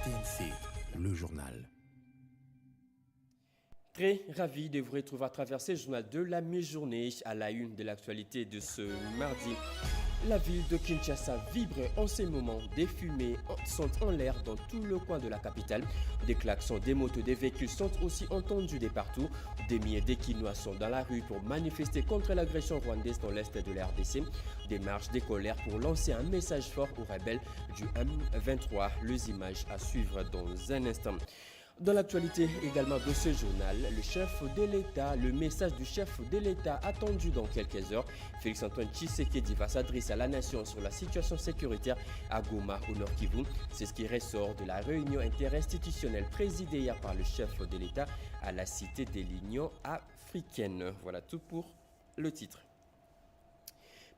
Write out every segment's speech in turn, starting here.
RTNC, le journal. Très ravi de vous retrouver à travers ce journal de la mi-journée à la une de l'actualité de ce mardi. La ville de Kinshasa vibre en ce moment. Des fumées sont en l'air dans tout le coin de la capitale. Des klaxons, des motos, des véhicules sont aussi entendus de partout. Des milliers d'Équinois sont dans la rue pour manifester contre l'agression rwandaise dans l'est de la RDC. Des marches, des colères pour lancer un message fort aux rebelles du M23. Les images à suivre dans un instant. Dans l'actualité également de ce journal, le message du chef de l'État attendu dans quelques heures. Félix-Antoine Tshisekedi va s'adresser à la nation sur la situation sécuritaire à Goma, au Nord Kivu. C'est ce qui ressort de la réunion interinstitutionnelle présidée hier par le chef de l'État à la Cité de l'Union africaine. Voilà tout pour le titre.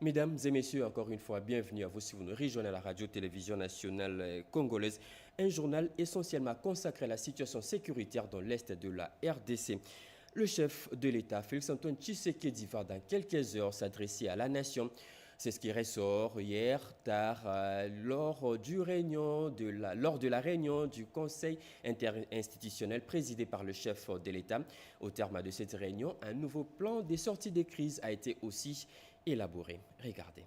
Mesdames et messieurs, encore une fois, bienvenue à vous si vous nous rejoignez à la radio-télévision nationale congolaise, un journal essentiellement consacré à la situation sécuritaire dans l'est de la RDC. Le chef de l'État, Félix-Antoine Tshisekedi, va dans quelques heures s'adresser à la nation. C'est ce qui ressort hier tard lors de la réunion du Conseil interinstitutionnel présidé par le chef de l'État. Au terme de cette réunion, un nouveau plan de sortie des crises a été aussi élaboré. Regardez.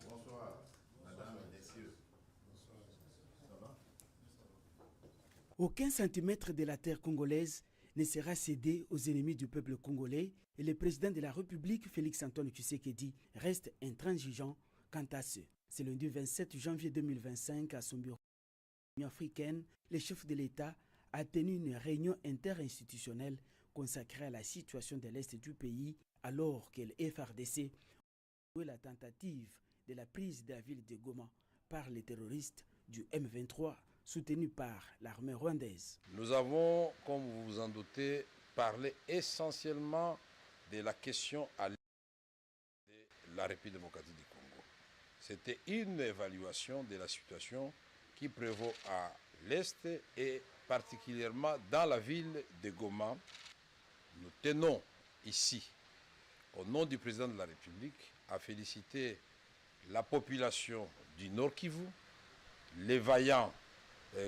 Bonsoir, madame et messieurs. Ça va? Aucun centimètre de la terre congolaise ne sera cédé aux ennemis du peuple congolais et le président de la République, Félix-Antoine Tshisekedi, reste intransigeant quant à ce. C'est le lundi 27 janvier 2025 à son bureau africaine, le chef de l'État a tenu une réunion interinstitutionnelle consacrée à la situation de l'Est du pays alors que le FRDC la tentative de la prise de la ville de Goma par les terroristes du M23 soutenus par l'armée rwandaise. Nous avons, comme vous vous en doutez, parlé essentiellement de la question à l'est de la République démocratique du Congo. C'était une évaluation de la situation qui prévaut à l'est et particulièrement dans la ville de Goma. Nous tenons ici, au nom du président de la République, à féliciter la population du Nord Kivu, les vaillants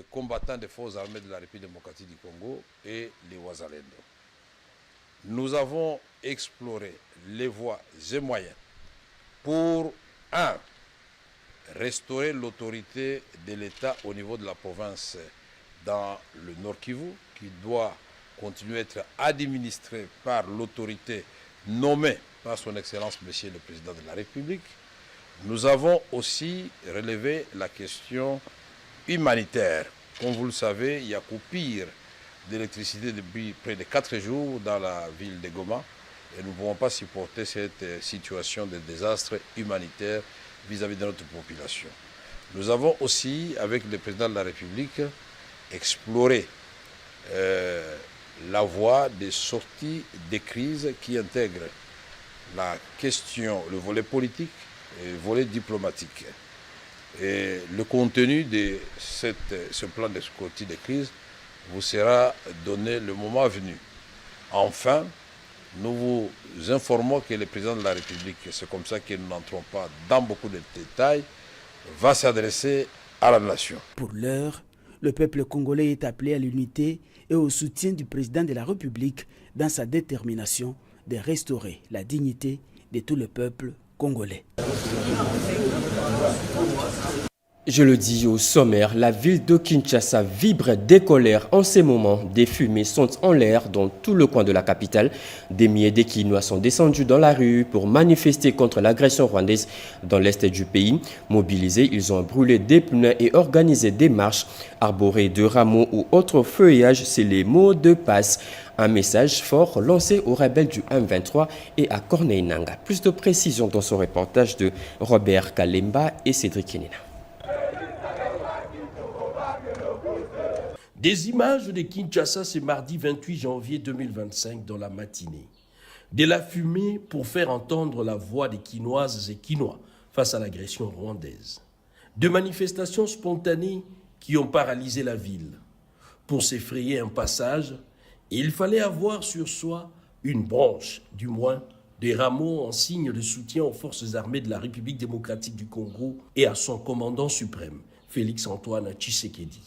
combattants des forces armées de la République démocratique du Congo et les Wazalendo. Nous avons exploré les voies et moyens pour, restaurer l'autorité de l'État au niveau de la province dans le Nord Kivu, qui doit continuer à être administré par l'autorité nommée par son Excellence, Monsieur le Président de la République. Nous avons aussi relevé la question humanitaire. Comme vous le savez, il y a coupure d'électricité depuis près de 4 jours dans la ville de Goma et nous ne pouvons pas supporter cette situation de désastre humanitaire vis-à-vis de notre population. Nous avons aussi, avec le Président de la République, exploré la voie des sorties des crises qui intègrent la question, le volet politique et le volet diplomatique. Et le contenu de ce plan de sortie des crises vous sera donné le moment venu. Enfin, nous vous informons que le président de la République, c'est comme ça que nous n'entrons pas dans beaucoup de détails, va s'adresser à la nation. Pour l'heure, le peuple congolais est appelé à l'unité et au soutien du président de la République dans sa détermination de restaurer la dignité de tout le peuple congolais. Je le dis au sommaire, la ville de Kinshasa vibre des colères en ces moments. Des fumées sont en l'air dans tout le coin de la capitale. Des milliers d'Équinois sont descendus dans la rue pour manifester contre l'agression rwandaise dans l'est du pays. Mobilisés, ils ont brûlé des pneus et organisé des marches. Arborés de rameaux ou autres feuillages, c'est les mots de passe. Un message fort lancé aux rebelles du M23 et à Corneille Nangaa. Plus de précisions dans ce reportage de Robert Kalemba et Cédric Kenina. Des images de Kinshasa ce mardi 28 janvier 2025 dans la matinée. De la fumée pour faire entendre la voix des Quinoises et Quinois face à l'agression rwandaise. De manifestations spontanées qui ont paralysé la ville. Pour s'effrayer un passage, il fallait avoir sur soi une branche, du moins des rameaux en signe de soutien aux forces armées de la République démocratique du Congo et à son commandant suprême, Félix-Antoine Tshisekedi.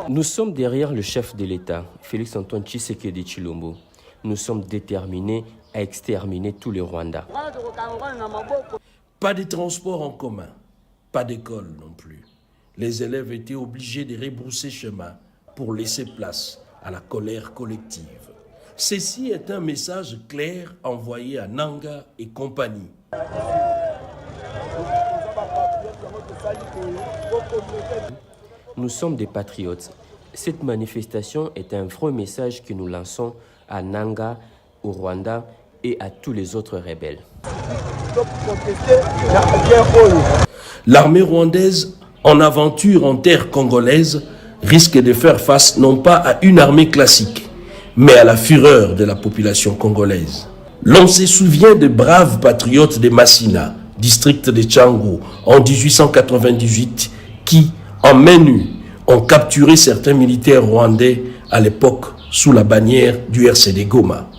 Nous sommes derrière le chef de l'État, Félix-Antoine Tshisekedi Tshilombo. Nous sommes déterminés à exterminer tous les Rwandais. Pas de transport en commun, pas d'école non plus. Les élèves étaient obligés de rebrousser chemin pour laisser place à la colère collective. Ceci est un message clair envoyé à Nanga et compagnie. Nous sommes des patriotes. Cette manifestation est un vrai message que nous lançons à Nanga, au Rwanda et à tous les autres rebelles. L'armée rwandaise, en aventure en terre congolaise, risque de faire face non pas à une armée classique, mais à la fureur de la population congolaise. L'on se souvient des braves patriotes de Massina, district de Tchango, en 1898, qui, en main nue, ont capturé certains militaires rwandais à l'époque sous la bannière du RCD Goma.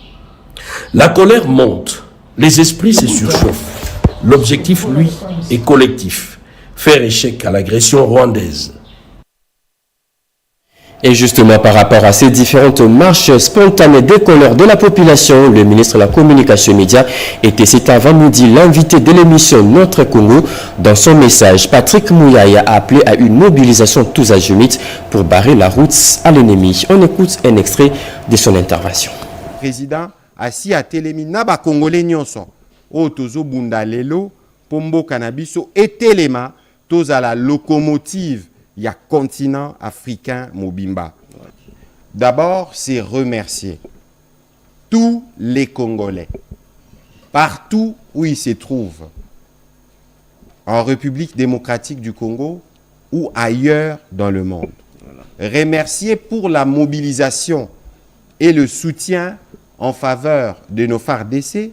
La colère monte, les esprits se surchauffent. L'objectif, lui, est collectif, faire échec à l'agression rwandaise. Et justement, par rapport à ces différentes marches spontanées des colères de la population, le ministre de la Communication Média était cet avant-midi l'invité de l'émission Notre Congo. Dans son message, Patrick Mouyaya a appelé à une mobilisation tous azimuts pour barrer la route à l'ennemi. On écoute un extrait de son intervention. Le président assis à Télémi, Naba Congolais nyonso, Otozo Bundalelo, Pombo Canabiso et Téléma, Toza la locomotive. Il y a continent africain Mobimba. D'abord, c'est remercier tous les Congolais, partout où ils se trouvent, en République démocratique du Congo ou ailleurs dans le monde. Remercier pour la mobilisation et le soutien en faveur de nos FARDC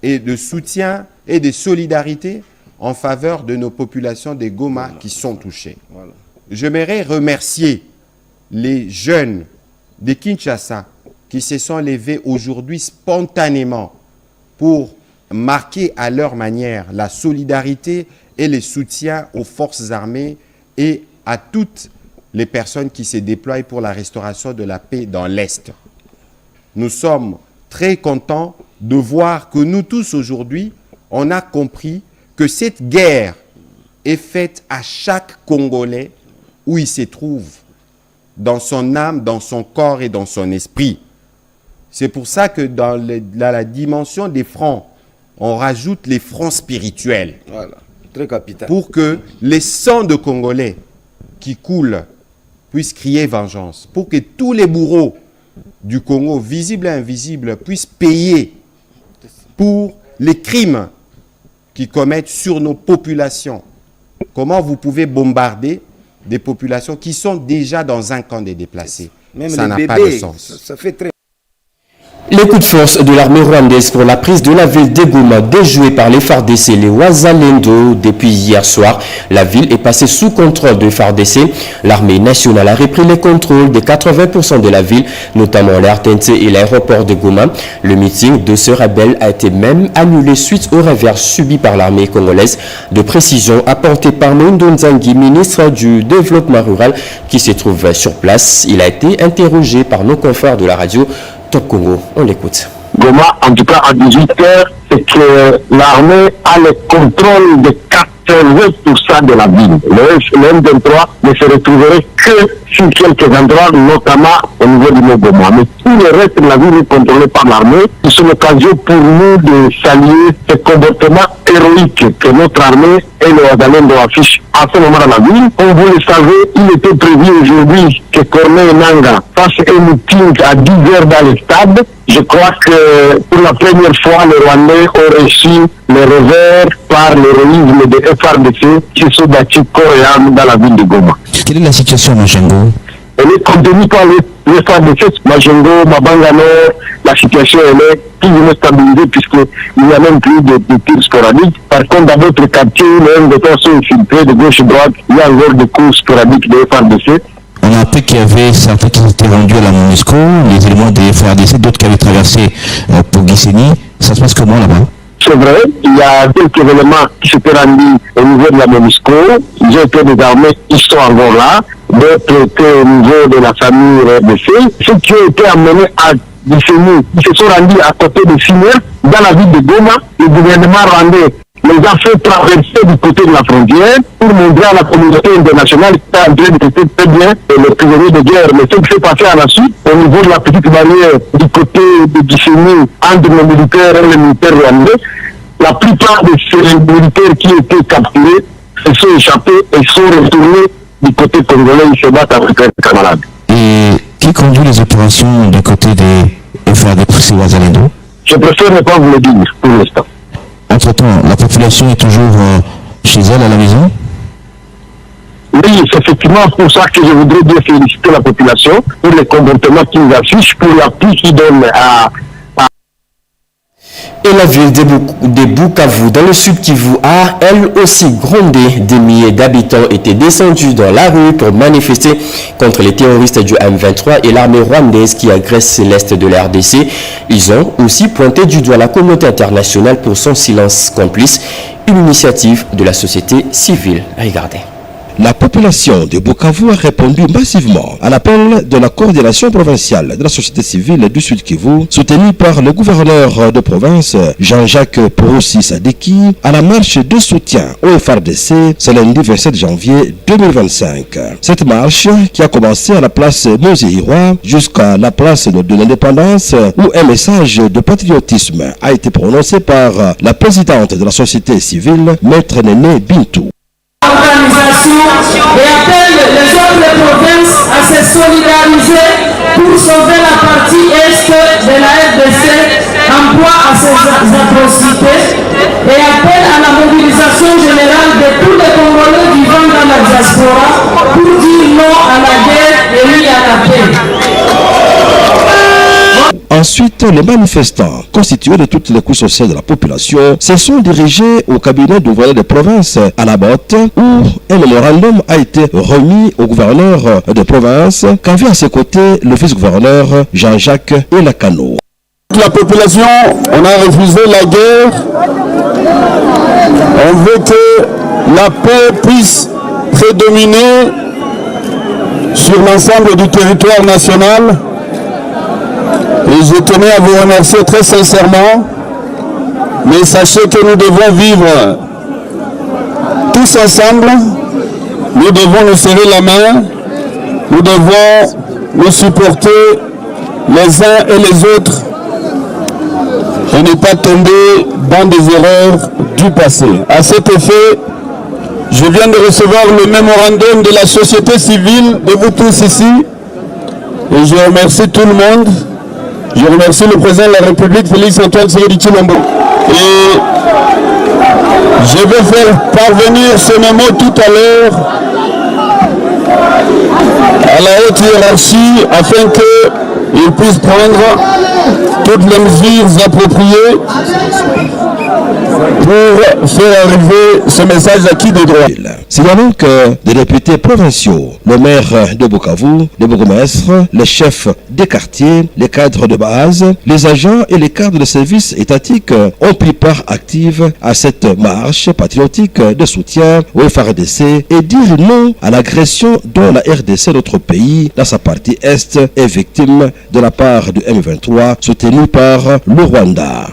et de soutien et de solidarité en faveur de nos populations des Goma qui sont touchées. J'aimerais remercier les jeunes de Kinshasa qui se sont levés aujourd'hui spontanément pour marquer à leur manière la solidarité et le soutien aux forces armées et à toutes les personnes qui se déploient pour la restauration de la paix dans l'Est. Nous sommes très contents de voir que nous tous aujourd'hui, on a compris que cette guerre est faite à chaque Congolais où il se trouve, dans son âme, dans son corps et dans son esprit. C'est pour ça que dans la dimension des fronts, on rajoute les fronts spirituels. Voilà, très capital. Pour que les sangs de Congolais qui coulent puissent crier vengeance. Pour que tous les bourreaux du Congo, visibles et invisibles, puissent payer pour les crimes qu'ils commettent sur nos populations. Comment vous pouvez bombarder des populations qui sont déjà dans un camp des déplacés? Même ça n'a bébés, pas de sens. Ça fait très... Les coups de force de l'armée rwandaise pour la prise de la ville de Goma, déjouée par les FARDC, les Wazalendo, depuis hier soir, la ville est passée sous contrôle de FARDC. L'armée nationale a repris les contrôles de 80% de la ville, notamment l'RTNC et l'aéroport de Goma. Le meeting de ce rebelle a été même annulé suite au revers subi par l'armée congolaise. De précision apportée par Moundou Nzangi, ministre du Développement rural, qui se trouve sur place. Il a été interrogé par nos confrères de la radio Top Congo, on l'écoute. Goma, en tout cas à 18h, c'est que l'armée a le contrôle de 80% de la ville. Le M23 ne se retrouverait que sur quelques endroits, notamment au niveau du Goma. Mais tout le reste de la ville est contrôlé par l'armée. C'est une occasion pour nous de saluer ce comportement héroïque que notre armée et le Wazalendo affichent à ce moment dans la ville. Comme vous le savez, il était prévu aujourd'hui que Corneille Nanga fasse un meeting à 10h dans le stade. Je crois que pour la première fois, les Rwandais ont reçu le revers par l'héroïsme de FARDC qui se sont battus corps et âme dans la ville de Goma. Quelle est la situation, Majengo? Elle est contenue par le FARDC, Majengo, Mabanga Nord. La situation elle est plus ou moins stabilisée puisqu'il n'y a même plus de tirs sporadiques. Par contre, dans d'autres quartiers, les M23 sont infiltrés de gauche et droite. Il y a encore des coups sporadiques de FARDC. On a appris qu'il y avait certains qui étaient rendus à la MONUSCO, les éléments des FARDC, d'autres qui avaient traversé pour Gisenyi. Ça se passe comment là-bas? C'est vrai, il y a quelques éléments qui s'étaient rendus au niveau de la MONUSCO. Ils ont été désarmés, ils sont encore là. D'autres étaient au niveau de la famille RDC. Ceux qui ont été amenés à Gisenyi, ils se sont rendus à côté de Sinière, dans la ville de Goma. Le gouvernement rwandais les a fait traverser du côté de la frontière pour montrer à la communauté internationale qui est en train de traiter très bien les prisonniers de guerre. Mais ce qui s'est passé à la suite, au niveau de la petite barrière du côté de Gisenyi, entre les militaires et les militaires rwandais, la plupart de ces militaires qui étaient capturés se sont échappés et sont retournés du côté congolais. Ils se battent avec leurs camarades. Et qui conduit les opérations du côté des FARDC Wazalendo? Je préfère ne pas vous le dire pour l'instant. Entre-temps, la population est toujours chez elle à la maison? Oui, c'est effectivement pour ça que je voudrais bien féliciter la population pour les comportements qu'ils affichent, pour l'appui qu'ils donnent à... Et la ville de Bukavu, dans le sud Kivu, a elle aussi grondé. Des milliers d'habitants étaient descendus dans la rue pour manifester contre les terroristes du M23 et l'armée rwandaise qui agresse l'est de la RDC. Ils ont aussi pointé du doigt la communauté internationale pour son silence complice, une initiative de la société civile. Regardez. La population de Bukavu a répondu massivement à l'appel de la coordination provinciale de la société civile du Sud Kivu, soutenue par le gouverneur de province Jean-Jacques Porossi Sadiki, à la marche de soutien au FARDC ce lundi 27 janvier 2025. Cette marche, qui a commencé à la place Moséirois jusqu'à la place de l'Indépendance, où un message de patriotisme a été prononcé par la présidente de la société civile, Maître Néné Bintou. Et appelle les autres provinces à se solidariser pour sauver la partie est de la RDC en proie à ces atrocités et appelle à la mobilisation générale de tous les Congolais vivant dans la diaspora pour dire non à la guerre et oui à la paix. Ensuite, les manifestants, constitués de toutes les couches sociales de la population, se sont dirigés au cabinet du gouverneur de province à la Botte, où un mémorandum a été remis au gouverneur de province, qu'avait à ses côtés le vice-gouverneur Jean-Jacques Elakano. La population, on a refusé la guerre. On veut que la paix puisse prédominer sur l'ensemble du territoire national. Et je tenais à vous remercier très sincèrement, mais sachez que nous devons vivre tous ensemble, nous devons nous serrer la main, nous devons nous supporter les uns et les autres et ne pas tomber dans des erreurs du passé. À cet effet, je viens de recevoir le mémorandum de la société civile de vous tous ici et je remercie tout le monde. Je remercie le président de la République, Félix-Antoine Tshisekedi Tshilombo. Et je vais faire parvenir ce mémo tout à l'heure à la haute hiérarchie afin qu'ils puissent prendre toutes les mesures appropriées pour faire arriver ce message acquis de droit. C'est donc des députés provinciaux, le maire de Bukavu, le bourgmestre, les chefs des quartiers, les cadres de base, les agents et les cadres de services étatiques ont pris part active à cette marche patriotique de soutien au FARDC et dire non à l'agression dont la RDC, notre pays, dans sa partie est, est victime de la part du M23 soutenu par le Rwanda.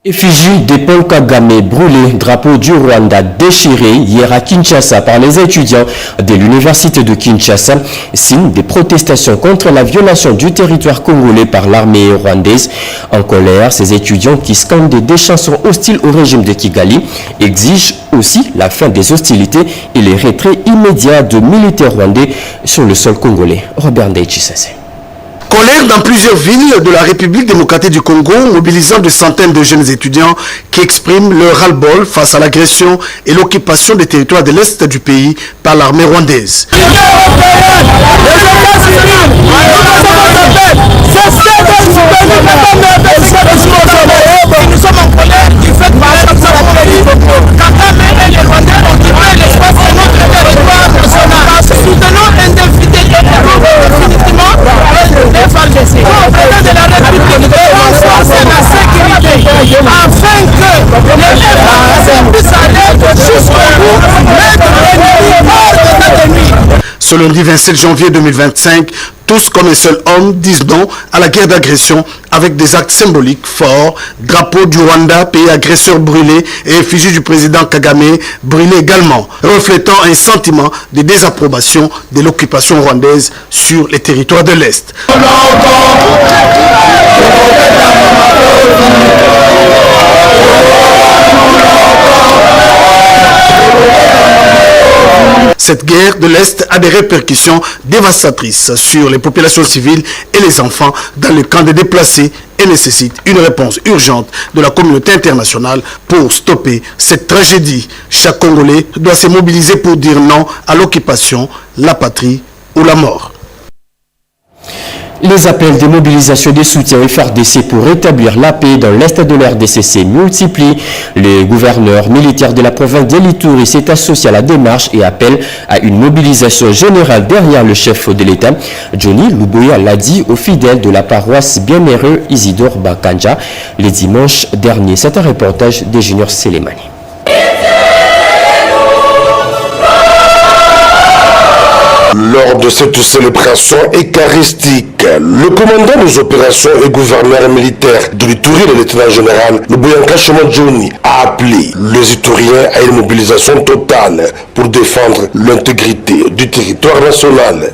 Effigie de Paul Kagame brûlée, drapeau du Rwanda déchiré hier à Kinshasa par les étudiants de l'université de Kinshasa, signe des protestations contre la violation du territoire congolais par l'armée rwandaise. En colère, ces étudiants qui scandent des chansons hostiles au régime de Kigali exigent aussi la fin des hostilités et les retraits immédiats de militaires rwandais sur le sol congolais. Robert Ndayichisase. Colère dans plusieurs villes de la République démocratique du Congo, mobilisant des centaines de jeunes étudiants qui expriment leur ras-le-bol face à l'agression et l'occupation des territoires de l'Est du pays par l'armée rwandaise. Nous sommes en colère du fait par libérer l'espace de notre territoire national. Soutenons indéfiniment les FARDC. Le président de la République renforcer la sécurité afin que les FARDC puissent aller jusqu'au bout, mettre l'ennemi hors de cette nuit. Ce lundi 27 janvier 2025, tous comme un seul homme disent non à la guerre d'agression avec des actes symboliques forts, drapeau du Rwanda, pays agresseur brûlé et effigie du président Kagame brûlé également, reflétant un sentiment de désapprobation de l'occupation rwandaise sur les territoires de l'Est. Cette guerre de l'Est a des répercussions dévastatrices sur les populations civiles et les enfants dans le camp des déplacés et nécessite une réponse urgente de la communauté internationale pour stopper cette tragédie. Chaque Congolais doit se mobiliser pour dire non à l'occupation, la patrie ou la mort. Les appels de mobilisation de soutien au FARDC pour rétablir la paix dans l'est de l'RDC se multiplient. Le gouverneur militaire de la province de l'Ituri s'est associé à la démarche et appelle à une mobilisation générale derrière le chef de l'État. Johnny Luboya l'a dit aux fidèles de la paroisse Bienheureux Isidore Bakanja le dimanche dernier. C'est un reportage de Junior Selemani. Lors de cette célébration eucharistique, le commandant des opérations et gouverneur militaire de l'Ituri, le lieutenant général Luboyanka Johnny, a appelé les Ituriens à une mobilisation totale pour défendre l'intégrité du territoire national.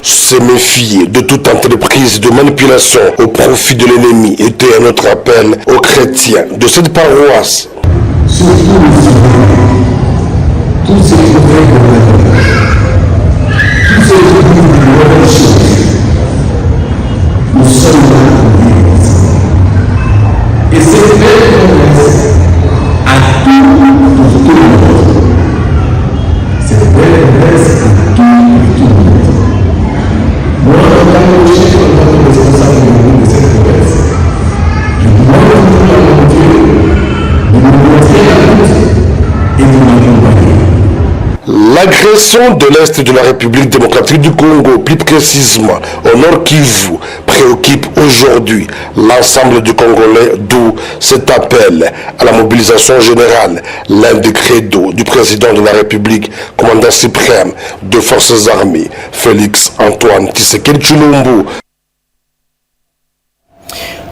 Se méfier de toute entreprise de manipulation au profit de l'ennemi était un autre appel aux chrétiens de cette paroisse. Et cette belle promesse à tout le monde. Cette belle promesse à tout le monde. Moi, en tant que chef, en tant que responsable de cette promesse, je demande à mon Dieu de me montrer la route et de m'accompagner. L'agression de l'Est de la République démocratique du Congo, plus précisément au Nord Kivu, préoccupe aujourd'hui l'ensemble du Congolais, d'où cet appel à la mobilisation générale, l'un des credos du président de la République, commandant suprême des forces armées, Félix Antoine Tshisekedi Tshilombo.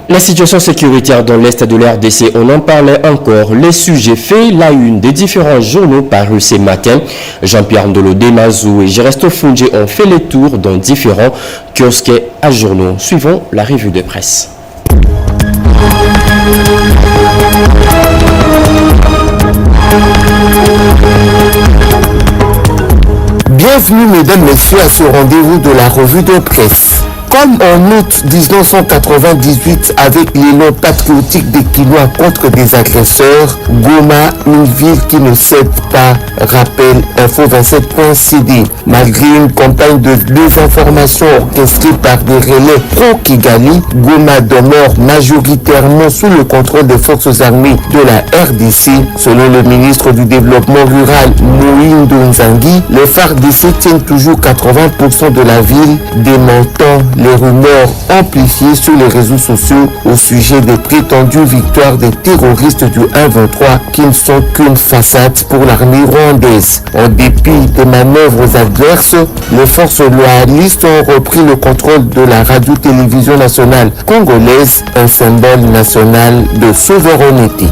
La situation sécuritaire dans l'est de l'RDC, on en parlait encore. Les sujets faits la une des différents journaux parus ce matin. Jean-Pierre Ndolo Demazou et Geresto Funge ont fait les tours dans différents kiosques à journaux. Suivons la revue de presse. Bienvenue mesdames, messieurs à ce rendez-vous de la revue de presse. Comme en août 1998 avec l'élan patriotique des Kinois contre des agresseurs, Goma, une ville qui ne cède pas, rappelle info27.cd. Malgré une campagne de désinformation orchestrée par des relais pro-Kigali, Goma demeure majoritairement sous le contrôle des forces armées de la RDC. Selon le ministre du Développement rural, Moïndo Nzangi, les FARDC tiennent toujours 80% de la ville, démentant les rumeurs amplifiées sur les réseaux sociaux au sujet des prétendues victoires des terroristes du 1-23 qui ne sont qu'une façade pour l'armée rwandaise. En dépit des manœuvres adverses, les forces loyalistes ont repris le contrôle de la radio-télévision nationale congolaise, un symbole national de souveraineté.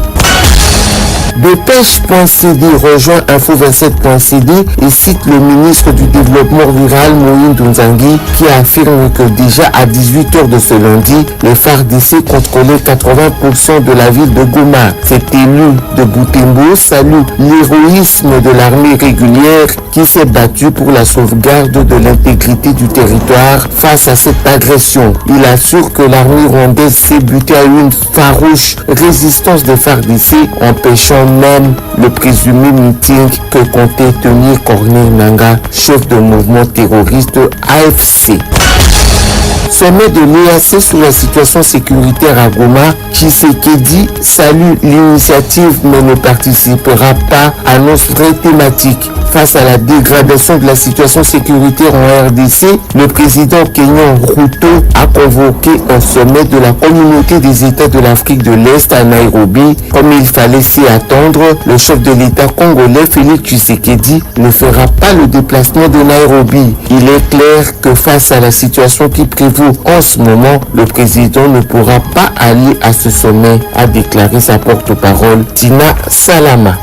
Dépêche.cd rejoint Info27.cd et cite le ministre du Développement rural Moïse Nzangi qui affirme que déjà à 18h de ce lundi, les FARDC contrôlaient 80% de la ville de Goma. Cet élu de Butembo salue l'héroïsme de l'armée régulière qui s'est battue pour la sauvegarde de l'intégrité du territoire face à cette agression. Il assure que l'armée rwandaise s'est butée à une farouche résistance des FARDC, empêchant même le présumé meeting que comptait tenir Corneille Nangaa, chef de mouvement terroriste AFC. Sommet de l'EAC sur la situation sécuritaire à Goma, Tshisekedi salue l'initiative mais ne participera pas, annonce vraie thématique. Face à la dégradation de la situation sécuritaire en RDC, le président kenyan Ruto a convoqué un sommet de la communauté des États de l'Afrique de l'Est à Nairobi. Comme il fallait s'y attendre, le chef de l'État congolais Félix Tshisekedi ne fera pas le déplacement de Nairobi. Il est clair que face à la situation qui prévaut en ce moment, le président ne pourra pas aller à ce sommet, a déclaré sa porte-parole Tina Salama.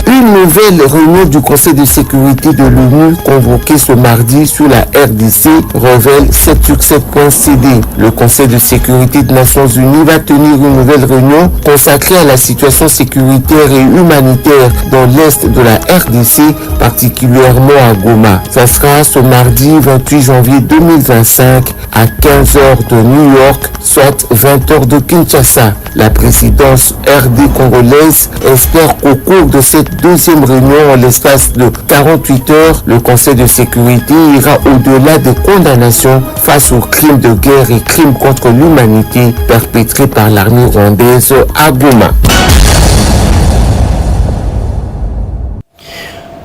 Une nouvelle réunion du Conseil de sécurité de l'ONU convoquée ce mardi sur la RDC révèle 7sur7.cd. Le Conseil de sécurité des Nations Unies va tenir une nouvelle réunion consacrée à la situation sécuritaire et humanitaire dans l'est de la RDC, particulièrement à Goma. Ça sera ce mardi 28 janvier 2025 à 15h de New York, soit 20h de Kinshasa. La présidence RD congolaise espère qu'au cours de cette deuxième réunion, en l'espace de 48 heures, le Conseil de sécurité ira au-delà des condamnations face aux crimes de guerre et crimes contre l'humanité perpétrés par l'armée rwandaise à Goma.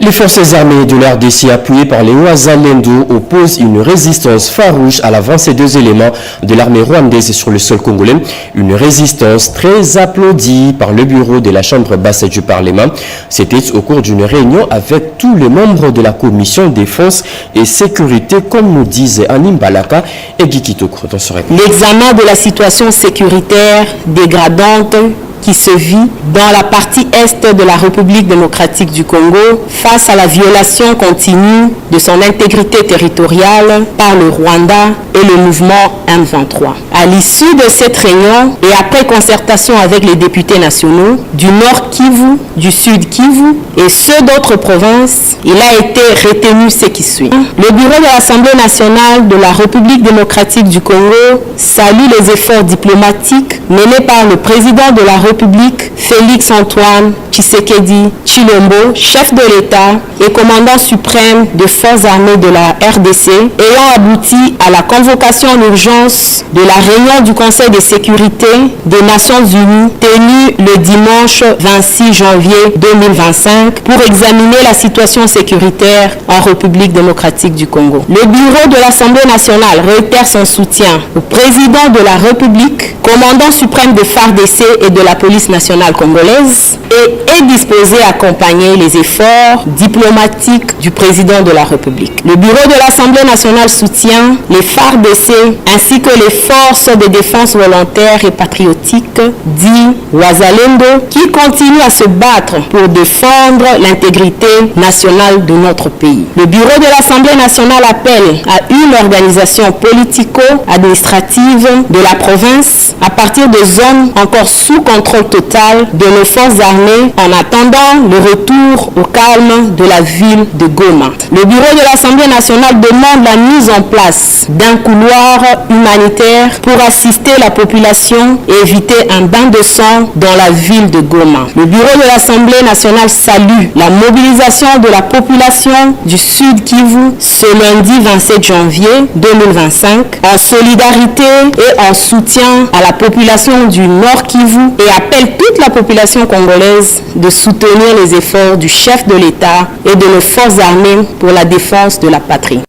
Les forces armées de l'RDC appuyées par les Wazalendo opposent une résistance farouche à l'avancée des éléments de l'armée rwandaise sur le sol congolais. Une résistance très applaudie par le bureau de la Chambre basse du Parlement. C'était au cours d'une réunion avec tous les membres de la commission défense et sécurité, comme nous disait Anim Balaka et Guy Kitoko dans ce rapport. L'examen de la situation sécuritaire dégradante qui se vit dans la partie est de la République démocratique du Congo face à la violation continue de son intégrité territoriale par le Rwanda et le mouvement M23. À l'issue de cette réunion et après concertation avec les députés nationaux du Nord Kivu, du Sud Kivu et ceux d'autres provinces, il a été retenu ce qui suit. Le bureau de l'Assemblée nationale de la République démocratique du Congo salue les efforts diplomatiques menés par le président de la République, Félix Antoine Tshisekedi Tshilombo, chef de l'État et commandant suprême des forces armées de la RDC, ayant abouti à la convocation en urgence de la réunion du Conseil de sécurité des Nations Unies tenue le dimanche 26 janvier 2025 pour examiner la situation sécuritaire en République démocratique du Congo. Le bureau de l'Assemblée nationale réitère son soutien au président de la République, commandant suprême des FARDC et de la police nationale congolaise et est disposé à accompagner les efforts diplomatiques du président de la République. Le bureau de l'Assemblée nationale soutient les FARDC ainsi que les forces de défense volontaires et patriotiques, dit Wazalendo, qui continuent à se battre pour défendre l'intégrité nationale de notre pays. Le bureau de l'Assemblée nationale appelle à une organisation politico-administrative de la province à partir des zones encore sous contrôle total de nos forces armées en attendant le retour au calme de la ville de Goma. Le bureau de l'Assemblée nationale demande la mise en place d'un couloir humanitaire pour assister la population et éviter un bain de sang dans la ville de Goma. Le bureau de l'Assemblée nationale salue la mobilisation de la population du Sud Kivu ce lundi 27 janvier 2025 en solidarité et en soutien à la population du Nord Kivu et appelle toute la population congolaise de soutenir les efforts du chef de l'État et de nos forces armées pour la défense de la patrie.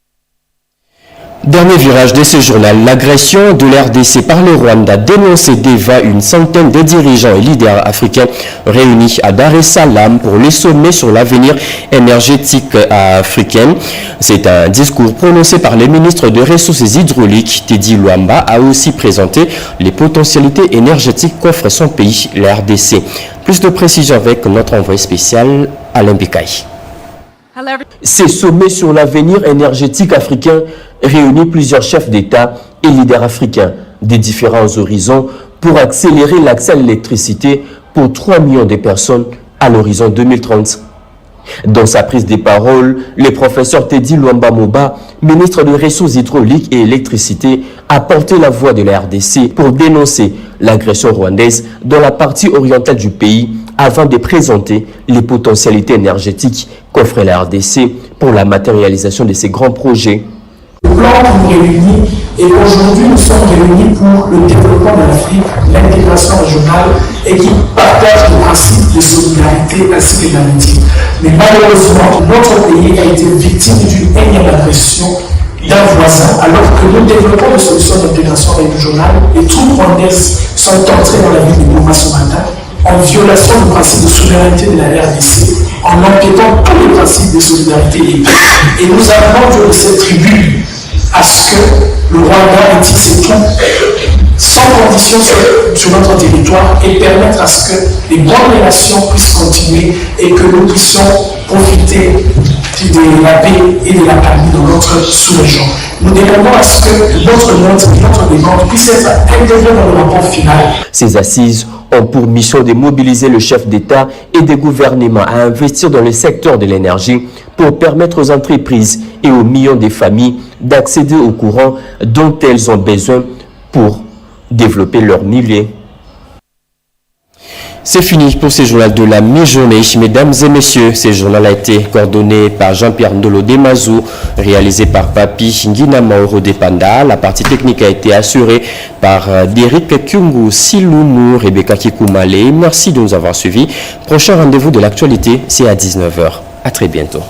Dernier virage de ce journal, l'agression de l'RDC par le Rwanda dénoncée devant une centaine de dirigeants et leaders africains réunis à Dar es Salaam pour le sommet sur l'avenir énergétique africain. C'est un discours prononcé par le ministre des Ressources hydrauliques, Teddy Luamba, a aussi présenté les potentialités énergétiques qu'offre son pays, la RDC. Plus de précisions avec notre envoyé spécial, Alain Bekaï. Ces sommets sur l'avenir énergétique africain réunit plusieurs chefs d'État et leaders africains des différents horizons pour accélérer l'accès à l'électricité pour 3 millions de personnes à l'horizon 2030. Dans sa prise de parole, le professeur Teddy Luamba Moba, ministre des Ressources hydrauliques et électricité, a porté la voix de la RDC pour dénoncer l'agression rwandaise dans la partie orientale du pays avant de présenter les potentialités énergétiques qu'offre la RDC pour la matérialisation de ces grands projets. Le plan qui nous réunit, et aujourd'hui nous sommes réunis pour le développement de l'Afrique, l'intégration régionale et qui partage le principe de solidarité ainsi que d'amitié. Mais malheureusement, notre pays a été victime d'une énième agression d'un voisin, alors que nous développons des solutions d'intégration régionale et troupes rwandaises sont entrées dans la ville de Goma ce matin en violation du principe de souveraineté de la RDC, en empiétant tous les principes de solidarité et paix. Et nous avons de cette tribune à ce que le Rwanda retire ses troupes sans condition sur notre territoire et permettre à ce que les bonnes relations puissent continuer et que nous puissions profiter de la paix et de la calme dans notre sous-région. Nous demandons à ce que notre monde et notre demande puissent être intégrés dans le rapport final. Ces assises ont pour mission de mobiliser le chef d'État et des gouvernements à investir dans le secteur de l'énergie pour permettre aux entreprises et aux millions de familles d'accéder au courant dont elles ont besoin pour développer leur milieu. C'est fini pour ce journal de la mi-journée. Mesdames et messieurs, ce journal a été coordonné par Jean-Pierre Ndolo Demazou, réalisé par Papi Ngina Mauro Depanda. La partie technique a été assurée par Derek Kyungu Silounou, Rebecca Kikoumale. Merci de nous avoir suivis. Prochain rendez-vous de l'actualité, c'est à 19h. À très bientôt.